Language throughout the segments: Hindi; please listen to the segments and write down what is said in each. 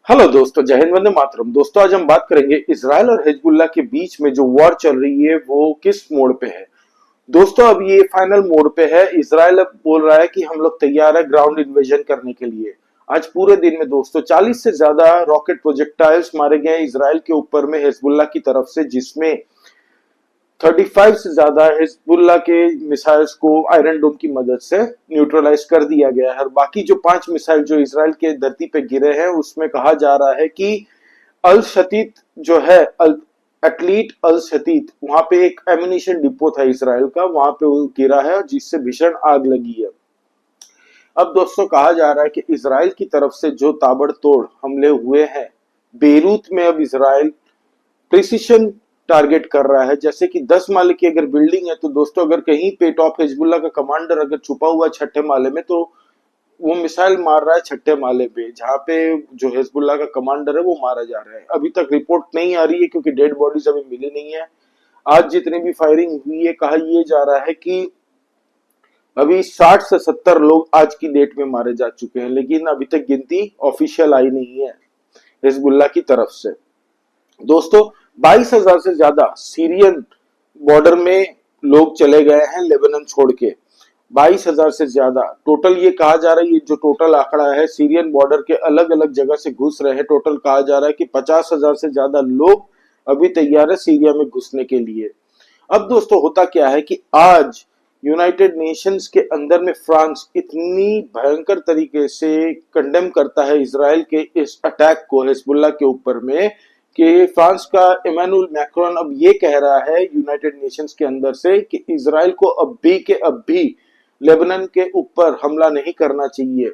हेलो दोस्तों, जय हिंद, वंदे मातरम। दोस्तों, आज हम बात करेंगे इजराइल और हिजबुल्लाह के बीच में जो वॉर चल रही है वो किस मोड़ पे है। दोस्तों, अब ये फाइनल मोड़ पे है। इजराइल अब बोल रहा है कि हम लोग तैयार है ग्राउंड इन्वेजन करने के लिए। आज पूरे दिन में दोस्तों 40 से ज्यादा रॉकेट प्रोजेक्टाइल्स मारे गए इजराइल के ऊपर में हिजबुल्लाह की तरफ से, जिसमें 35 से ज्यादा हिजबुल्लाह के मिसाइल्स को आयरन डोम की मदद से न्यूट्रलाइज कर दिया गया है। और बाकी जो 5 मिसाइल जो इजराइल के धरती पे गिरे हैं उसमें कहा जा रहा है कि अल शतीत जो है, एटलीट अल शतीत, वहां पे एक एमिनिशन डिपो था इजराइल का, वहां पे वो गिरा है जिससे भीषण आग लगी है। अब दोस्तों कहा जा रहा है कि इजराइल की तरफ से जो ताबड़तोड़ हमले हुए हैं बेरूत में, अब इजराइल प्रिसिशन टारगेट कर रहा है। जैसे कि 10 माले की अगर बिल्डिंग है तो दोस्तों अगर कहीं पे टॉप हिजबुल्लाह का कमांडर अगर छुपा हुआ छठे माले में, तो वो मिसाइल मार रहा है छठे माले पे, जहां पे जो हिजबुल्लाह का कमांडर है वो मारा जा रहा है। अभी तक रिपोर्ट नहीं आ रही है क्योंकि डेड बॉडीज अभी मिली नहीं है। आज जितनी भी फायरिंग हुई है, कहा यह जा रहा है कि अभी 60 से 70 लोग आज की डेट में मारे जा चुके हैं, लेकिन अभी तक गिनती ऑफिशियल आई नहीं है हिजबुल्लाह की तरफ से। दोस्तों, 22,000 से ज्यादा सीरियन बॉर्डर में लोग चले गए हैं लेबनान छोड़ के। 22,000 से ज्यादा टोटल ये कहा जा रहा है। ये जो टोटल आंकड़ा है, सीरियन बॉर्डर के अलग अलग जगह से घुस रहे हैं। टोटल कहा जा रहा है कि 50,000 से ज्यादा लोग अभी तैयार है सीरिया में घुसने के लिए। अब दोस्तों होता क्या है कि आज यूनाइटेड नेशंस के अंदर में फ्रांस इतनी भयंकर तरीके से कंडेम करता है इजराइल के इस अटैक को हिजबुल्लाह के ऊपर में, कि फ्रांस का इमैनुअल मैक्रोन अब ये कह रहा है यूनाइटेड नेशंस के अंदर से कि इजराइल को अब भी के अब भी लेबनान के ऊपर हमला नहीं करना चाहिए।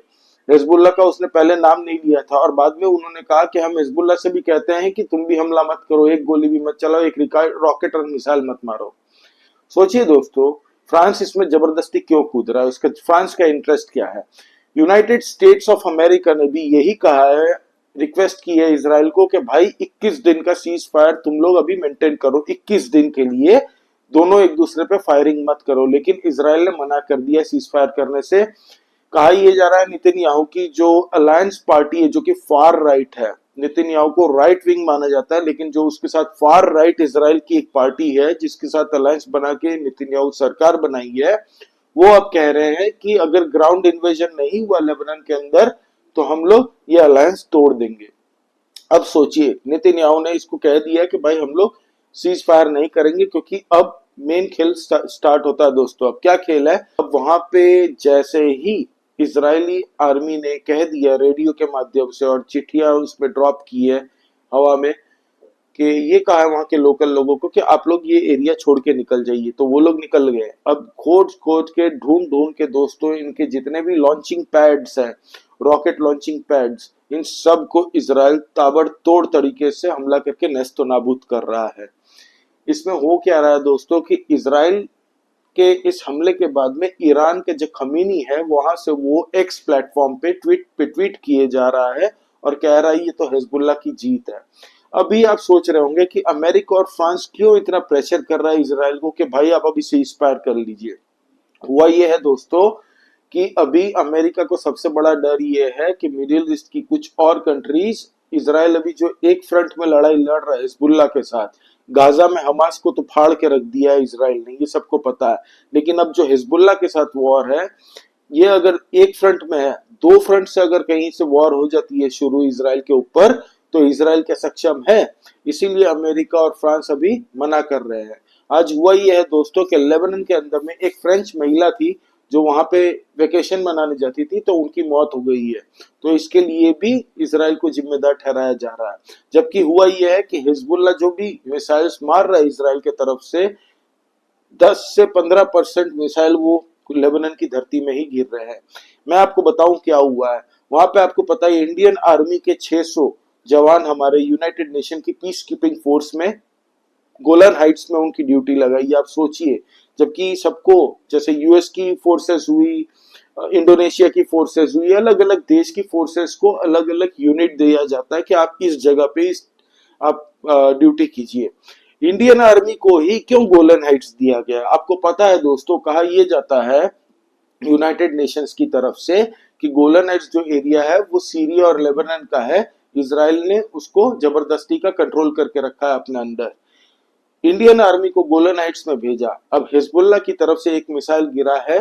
हिजबुल्लाह का उसने पहले नाम नहीं लिया था और बाद में उन्होंने कहा कि हम हिजबुल्लाह से भी कहते हैं कि तुम भी हमला मत करो, एक गोली भी मत चलाओ, एक रॉकेट और मिसाइल मत मारो। सोचिए दोस्तों, फ्रांस इसमें जबरदस्ती क्यों कूद रहा है, उसका फ्रांस का इंटरेस्ट क्या है। यूनाइटेड स्टेट्स ऑफ अमेरिका ने भी यही कहा है, रिक्वेस्ट की है इजराइल को कि भाई 21 दिन का सीज फायर तुम लोग अभी मेंटेन करो, 21 दिन के लिए दोनों एक दूसरे पे फायरिंग मत करो। लेकिन इजराइल ने मना कर दिया सीज फायर करने से। कहा यह जा रहा है नेतन्याहू की जो अलायंस पार्टी है, जो कि फार राइट है, नेतन्याहू को राइट विंग माना जाता है, लेकिन जो उसके साथ फार राइट इजराइल की एक पार्टी है जिसके साथ अलायंस बना के नेतन्याहू सरकार बनाई है, वो अब कह रहे हैं कि अगर ग्राउंड इन्वेजन नहीं हुआ लेबनान के अंदर तो हम लोग ये अलायंस तोड़ देंगे। अब सोचिए, नेतन्याहू ने इसको कह दिया कि भाई हम लोग सीज फायर नहीं करेंगे, क्योंकि अब मेन खेल स्टार्ट होता है। दोस्तों अब क्या खेल है, अब वहां पे जैसे ही इजरायली आर्मी ने कह दिया रेडियो के माध्यम से और चिट्ठियां उसमें ड्रॉप की है हवा में, कि ये कहा है वहां के लोकल लोगों को कि आप लोग ये एरिया छोड़ के निकल जाइए, तो वो लोग निकल गए। अब खोज खोज के ढूंढ ढूंढ के दोस्तों इनके जितने भी लॉन्चिंग पैड्स हैं, रॉकेट लॉन्चिंग पैड्स, इन सब को इजराइल ताबड़तोड़ तरीके से हमला करके नेस्तो नाबूद कर रहा है। इसमें हो क्या रहा है दोस्तों कि इजराइल के इस हमले के बाद में ईरान के जो खमीनी है वहां से वो एक्स प्लेटफॉर्म पे ट्वीट किए जा रहा है और कह रहा है ये तो हिजबुल्लाह की जीत है। अभी आप सोच रहे होंगे कि अमेरिका और फ्रांस क्यों इतना प्रेशर कर रहा है इजराइल को कि भाई आप अभी सीज फायर कर लीजिए। हुआ ये है दोस्तों कि अभी अमेरिका को सबसे बड़ा डर ये है कि मिडिल ईस्ट की कुछ और कंट्रीज, इजराइल अभी जो एक फ्रंट में लड़ाई लड़ रहा है हिजबुल्लाह के साथ, गाजा में हमास को तो फाड़ के रख दिया है इजराइल ने, ये सबको पता है। लेकिन अब जो हिजबुल्लाह के साथ वॉर है, ये अगर एक फ्रंट में है, दो फ्रंट से अगर कहीं से वॉर हो जाती है शुरू इजराइल के ऊपर, तो इजराइल क्या सक्षम है? इसीलिए अमेरिका और फ्रांस अभी मना कर रहे हैं। आज हुआ ये है दोस्तों कि लेबनान के अंदर में एक फ्रेंच महिला थी जो वहां पे वेकेशन मनाने जाती थी, तो उनकी मौत हो गई है। तो इसके लिए भी इजराइल को जिम्मेदार ठहराया जा रहा है। जबकि हुआ यह है कि हिजबुल्लाह जो भी मिसाइल्स मार रहा है इजराइल के तरफ से, 10 से 15% मिसाइल वो लेबनान की धरती में ही गिर रहे हैं। मैं आपको बताऊं क्या हुआ है वहां पे। आपको पता है इंडियन आर्मी के 600 जवान हमारे यूनाइटेड नेशन की पीस कीपिंग फोर्स में गोलन हाइट्स में उनकी ड्यूटी लगाई। आप सोचिए, जबकि सबको जैसे यूएस की फोर्सेस हुई, इंडोनेशिया की फोर्सेस हुई, अलग अलग देश की फोर्सेस को अलग अलग यूनिट दिया जाता है कि आप इस जगह पे इस आप ड्यूटी कीजिए। इंडियन आर्मी को ही क्यों गोलन हाइट्स दिया गया? आपको पता है दोस्तों, कहा यह जाता है यूनाइटेड नेशंस की तरफ से कि गोलन हाइट्स जो एरिया है वो सीरिया और लेबनान का है, इजराइल ने उसको जबरदस्ती का कंट्रोल करके रखा है अपने अंदर। इंडियन आर्मी को गोलन हाइट्स में भेजा। अब हिजबुल्लाह की तरफ से एक मिसाइल गिरा है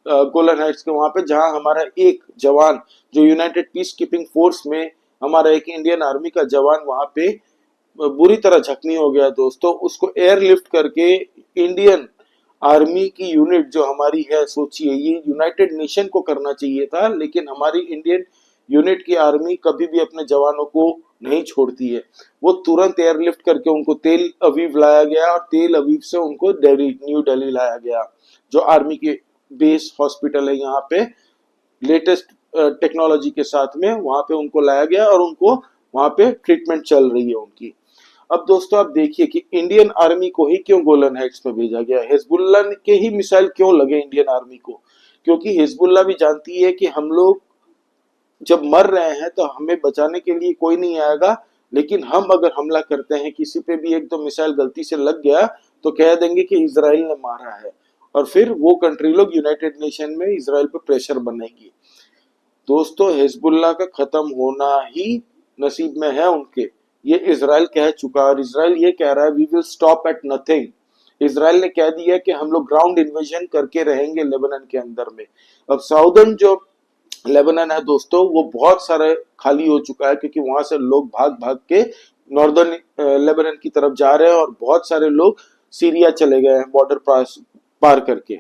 गोलन हाइट्स के वहां पे, जहां हमारा एक जवान जो यूनाइटेड पीस कीपिंग फोर्स में हमारा एक इंडियन आर्मी का जवान वहां पे बुरी तरह जख्मी हो गया दोस्तों। उसको एयरलिफ्ट करके इंडियन आर्मी की यूनिट जो हमारी है, सोचिए ये यूनाइटेड नेशन को करना चाहिए था, लेकिन हमारी इंडियन यूनिट की आर्मी कभी भी अपने जवानों को नहीं छोड़ती है। वो तुरंत एयरलिफ्ट करके उनको तेल अवीव लाया गया और तेल अवीव से उनको दिल्ली, न्यू दिल्ली लाया गया, जो आर्मी के बेस हॉस्पिटल है यहाँ पे। लेटेस्ट टेक्नोलॉजी के साथ में वहां पे उनको लाया गया और उनको वहां पे ट्रीटमेंट चल रही है उनकी। अब दोस्तों आप देखिए कि इंडियन आर्मी को ही क्यों गोलन हाइट्स में भेजा गया, हिजबुल्लाह के ही मिसाइल क्यों लगे इंडियन आर्मी को? क्योंकि हिजबुल्लाह भी जानती है कि हम लोग जब मर रहे हैं तो हमें बचाने के लिए कोई नहीं आएगा, लेकिन हम अगर हमला करते हैं किसी पे भी एक दो मिसाइल गलती से लग गया तो कह देंगे कि इजराइल ने मारा है, और फिर वो कंट्री लोग यूनाइटेड नेशन में इजराइल पे प्रेशर बनाएगी। दोस्तों हिजबुल्लाह का खत्म होना ही नसीब में है उनके, ये इजराइल कह चुका है, और इजराइल ये कह रहा है we will stop at nothing. Israel ने कह दिया कि हम लोग ग्राउंड इन्वेजन करके रहेंगे लेबनान के अंदर में। अब साउदर्न जो लेबनान है दोस्तों वो बहुत सारे खाली हो चुका है, क्योंकि वहां से लोग भाग भाग के नॉर्दर्न लेबनान की तरफ जा रहे हैं, और बहुत सारे लोग सीरिया चले गए हैं बॉर्डर पार करके।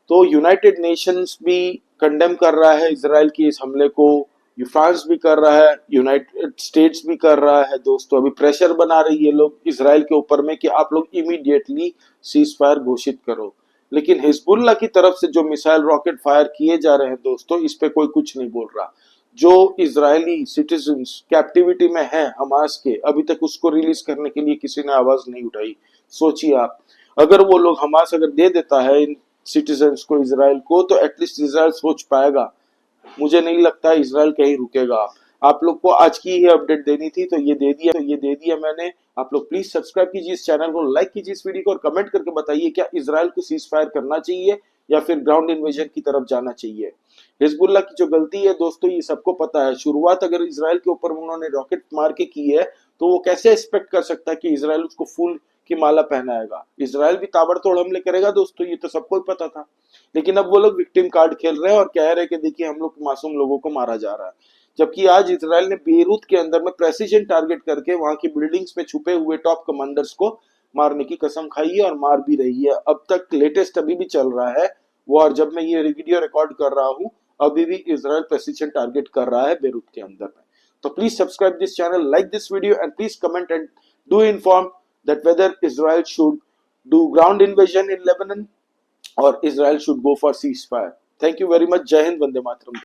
तो यूनाइटेड नेशंस भी कंडेम कर रहा है इजराइल की इस हमले को, फ्रांस भी कर रहा है, यूनाइटेड स्टेट्स भी कर रहा है दोस्तों। अभी प्रेशर बना रही है लोग इजराइल के ऊपर में कि आप लोग इमीडिएटली सीज फायर घोषित करो। लेकिन हिजबुल्लाह की तरफ से जो मिसाइल रॉकेट फायर किए जा रहे हैं दोस्तों, इस पे कोई कुछ नहीं बोल रहा। जो इजरायली सिटीजन्स कैप्टिविटी में है हमास के, अभी तक उसको रिलीज करने के लिए किसी ने आवाज नहीं उठाई। सोचिए आप, अगर वो लोग हमास अगर दे देता है इन सिटीजन्स को इजराइल को, तो एटलीस्ट इजराइल सोच पाएगा। मुझे नहीं लगता इजराइल कहीं रुकेगा। आप लोग को आज की ही अपडेट देनी थी तो ये दे दिया मैंने। आप लोग प्लीज सब्सक्राइब कीजिए इस चैनल को, लाइक कीजिए इस वीडियो को, और कमेंट करके बताइए क्या इजराइल को सीज फायर करना चाहिए या फिर ग्राउंड इन्वेजन की तरफ जाना चाहिए। हिजबुल्लाह की जो गलती है दोस्तों ये सबको पता है। शुरुआत अगर इजराइल के ऊपर उन्होंने रॉकेट मार के की है तो वो कैसे एक्सपेक्ट कर सकता है कि इजराइल उसको फूल की माला पहनाएगा। इजराइल भी ताबड़तोड़ हमले करेगा दोस्तों, ये तो सबको ही पता था। लेकिन अब वो लोग विक्टिम कार्ड खेल रहे हैं और कह रहे हैं कि देखिए हम लोग मासूम लोगों को मारा जा रहा है। जबकि आज इजराइल ने बेरूत के अंदर में प्रेसिजन टारगेट करके वहां की बिल्डिंग्स में छुपे हुए टॉप कमांडर्स को मारने की कसम खाई है और मार भी रही है। अब तक लेटेस्ट अभी भी चल रहा है वो, और जब मैं ये वीडियो रिकॉर्ड कर रहा हूँ अभी भी इजराइल प्रेसिजन टारगेट कर रहा है बेरूत के अंदर में। तो please subscribe this channel, like this video, and please comment and do inform that whether Israel should do ground invasion in Lebanon or Israel should go for ceasefire. Thank you very much. Jai Hind, Vande Mataram.